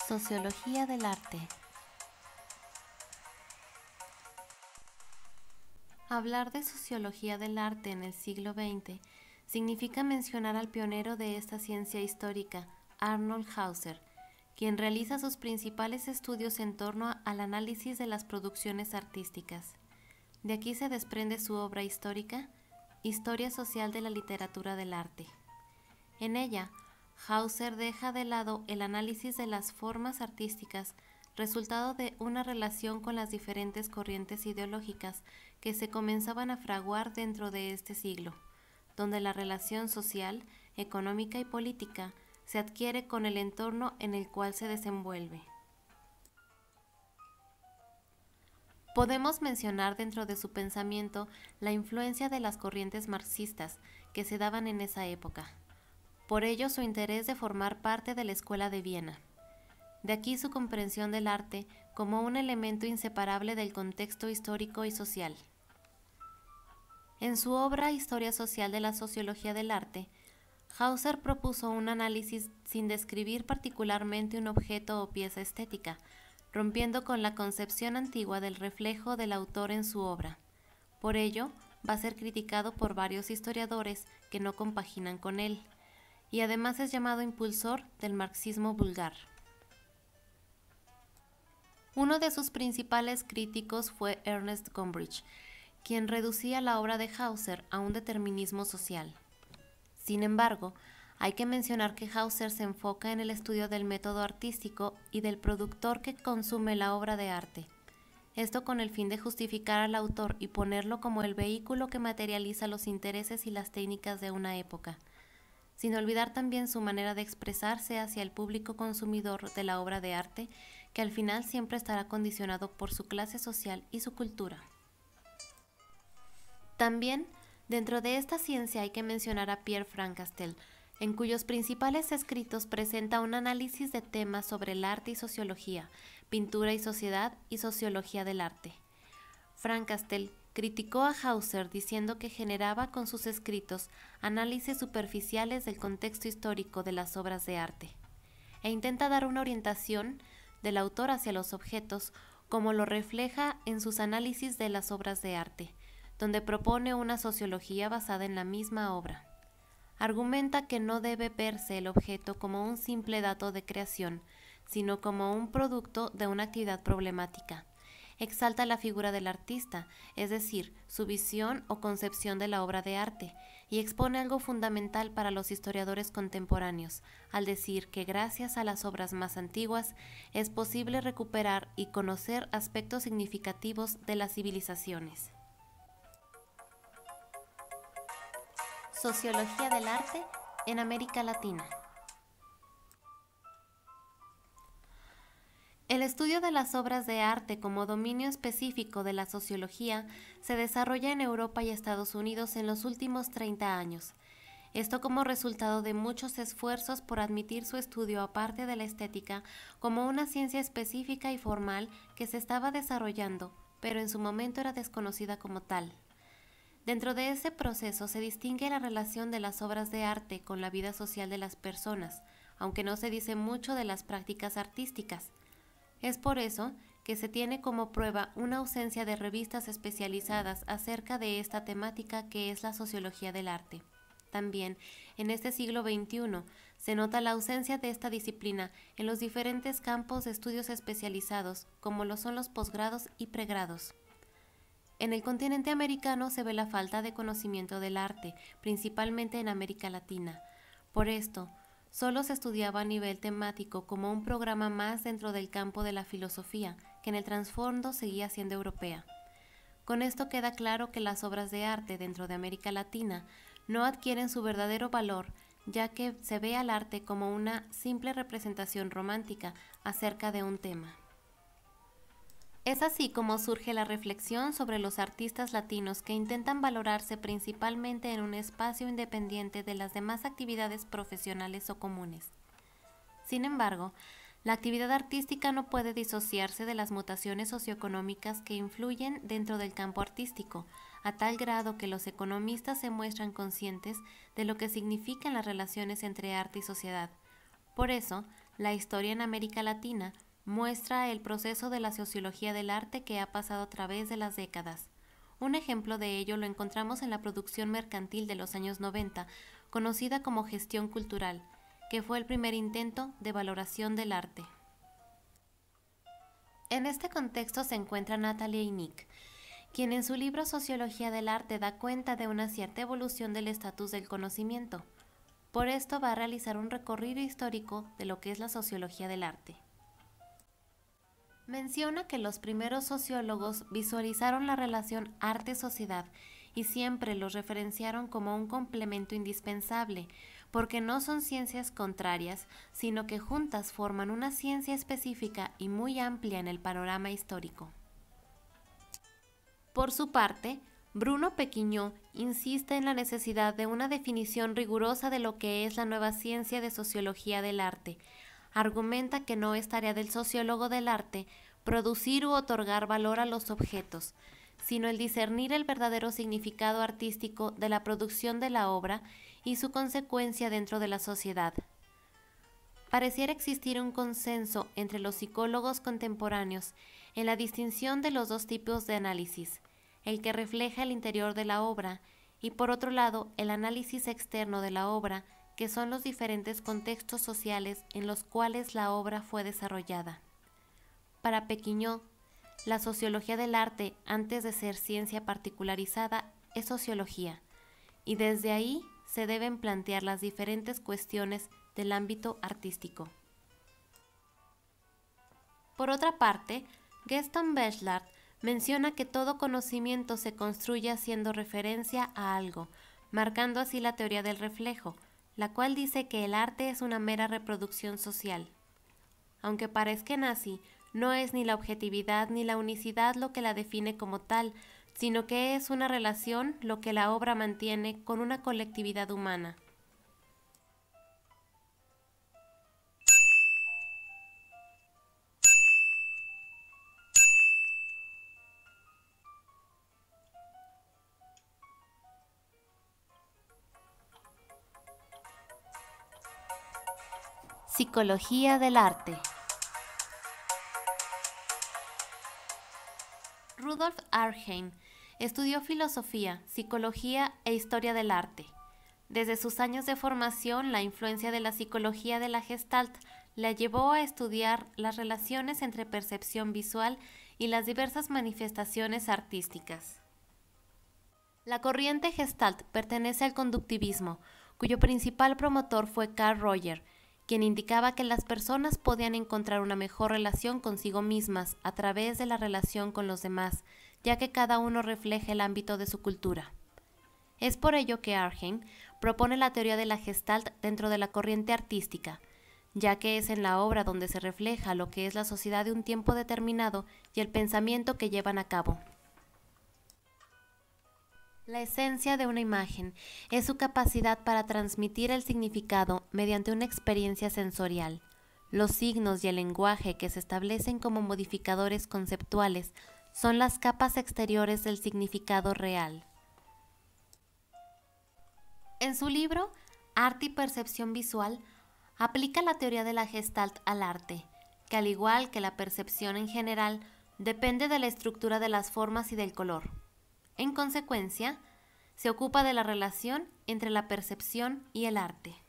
Sociología del arte. Hablar de sociología del arte en el siglo XX significa mencionar al pionero de esta ciencia histórica, Arnold Hauser, quien realiza sus principales estudios en torno al análisis de las producciones artísticas. De aquí se desprende su obra histórica, Historia Social de la Literatura del Arte. En ella, Hauser deja de lado el análisis de las formas artísticas, resultado de una relación con las diferentes corrientes ideológicas que se comenzaban a fraguar dentro de este siglo, donde la relación social, económica y política se adquiere con el entorno en el cual se desenvuelve. Podemos mencionar dentro de su pensamiento la influencia de las corrientes marxistas que se daban en esa época. Por ello, su interés de formar parte de la Escuela de Viena. De aquí su comprensión del arte como un elemento inseparable del contexto histórico y social. En su obra Historia Social de la Sociología del Arte, Hauser propuso un análisis sin describir particularmente un objeto o pieza estética, rompiendo con la concepción antigua del reflejo del autor en su obra. Por ello, va a ser criticado por varios historiadores que no compaginan con él, y además es llamado impulsor del marxismo vulgar. Uno de sus principales críticos fue Ernest Gombrich, quien reducía la obra de Hauser a un determinismo social. Sin embargo, hay que mencionar que Hauser se enfoca en el estudio del método artístico y del productor que consume la obra de arte. Esto con el fin de justificar al autor y ponerlo como el vehículo que materializa los intereses y las técnicas de una época, sin olvidar también su manera de expresarse hacia el público consumidor de la obra de arte, que al final siempre estará condicionado por su clase social y su cultura. También, dentro de esta ciencia hay que mencionar a Pierre-Franck Castel, en cuyos principales escritos presenta un análisis de temas sobre el arte y sociología, pintura y sociedad y sociología del arte. Frank Castel criticó a Hauser diciendo que generaba con sus escritos análisis superficiales del contexto histórico de las obras de arte, e intenta dar una orientación del autor hacia los objetos, como lo refleja en sus análisis de las obras de arte, donde propone una sociología basada en la misma obra. Argumenta que no debe verse el objeto como un simple dato de creación, sino como un producto de una actividad problemática. Exalta la figura del artista, es decir, su visión o concepción de la obra de arte, y expone algo fundamental para los historiadores contemporáneos, al decir que gracias a las obras más antiguas es posible recuperar y conocer aspectos significativos de las civilizaciones. Sociología del arte en América Latina. El estudio de las obras de arte como dominio específico de la sociología se desarrolla en Europa y Estados Unidos en los últimos 30 años. Esto como resultado de muchos esfuerzos por admitir su estudio aparte de la estética como una ciencia específica y formal que se estaba desarrollando, pero en su momento era desconocida como tal. Dentro de ese proceso se distingue la relación de las obras de arte con la vida social de las personas, aunque no se dice mucho de las prácticas artísticas. Es por eso que se tiene como prueba una ausencia de revistas especializadas acerca de esta temática que es la sociología del arte. También, en este siglo XXI, se nota la ausencia de esta disciplina en los diferentes campos de estudios especializados, como lo son los posgrados y pregrados. En el continente americano se ve la falta de conocimiento del arte, principalmente en América Latina. Por esto, solo se estudiaba a nivel temático como un programa más dentro del campo de la filosofía, que en el trasfondo seguía siendo europea. Con esto queda claro que las obras de arte dentro de América Latina no adquieren su verdadero valor, ya que se ve al arte como una simple representación romántica acerca de un tema. Es así como surge la reflexión sobre los artistas latinos que intentan valorarse principalmente en un espacio independiente de las demás actividades profesionales o comunes. Sin embargo, la actividad artística no puede disociarse de las mutaciones socioeconómicas que influyen dentro del campo artístico, a tal grado que los economistas se muestran conscientes de lo que significan las relaciones entre arte y sociedad. Por eso, La historia en América Latina muestra el proceso de la sociología del arte que ha pasado a través de las décadas. Un ejemplo de ello lo encontramos en la producción mercantil de los años 90, conocida como gestión cultural, que fue el primer intento de valoración del arte. En este contexto se encuentra Natalia Innick, quien en su libro Sociología del Arte da cuenta de una cierta evolución del estatus del conocimiento. Por esto va a realizar un recorrido histórico de lo que es la sociología del arte. Menciona que los primeros sociólogos visualizaron la relación arte-sociedad y siempre los referenciaron como un complemento indispensable, porque no son ciencias contrarias, sino que juntas forman una ciencia específica y muy amplia en el panorama histórico. Por su parte, Bruno Pequignot insiste en la necesidad de una definición rigurosa de lo que es la nueva ciencia de sociología del arte. Argumenta que no es tarea del sociólogo del arte producir u otorgar valor a los objetos, sino el discernir el verdadero significado artístico de la producción de la obra y su consecuencia dentro de la sociedad. Pareciera existir un consenso entre los psicólogos contemporáneos en la distinción de los dos tipos de análisis, el que refleja el interior de la obra y por otro lado el análisis externo de la obra, que son los diferentes contextos sociales en los cuales la obra fue desarrollada. Para Pequignot, la sociología del arte, antes de ser ciencia particularizada, es sociología, y desde ahí se deben plantear las diferentes cuestiones del ámbito artístico. Por otra parte, Gaston Bachelard menciona que todo conocimiento se construye haciendo referencia a algo, marcando así la teoría del reflejo, la cual dice que el arte es una mera reproducción social. Aunque para Eskenazi no es ni la objetividad ni la unicidad lo que la define como tal, sino que es una relación lo que la obra mantiene con una colectividad humana. Psicología del arte. Rudolf Arnhem estudió filosofía, psicología e historia del arte. Desde sus años de formación, la influencia de la psicología de la Gestalt le llevó a estudiar las relaciones entre percepción visual y las diversas manifestaciones artísticas. La corriente Gestalt pertenece al conductivismo, cuyo principal promotor fue Carl Roger, quien indicaba que las personas podían encontrar una mejor relación consigo mismas a través de la relación con los demás, ya que cada uno refleja el ámbito de su cultura. Es por ello que Arnhem propone la teoría de la Gestalt dentro de la corriente artística, ya que es en la obra donde se refleja lo que es la sociedad de un tiempo determinado y el pensamiento que llevan a cabo. La esencia de una imagen es su capacidad para transmitir el significado mediante una experiencia sensorial. Los signos y el lenguaje que se establecen como modificadores conceptuales son las capas exteriores del significado real. En su libro, Arte y Percepción Visual, aplica la teoría de la Gestalt al arte, que al igual que la percepción en general, depende de la estructura de las formas y del color. En consecuencia, se ocupa de la relación entre la percepción y el arte.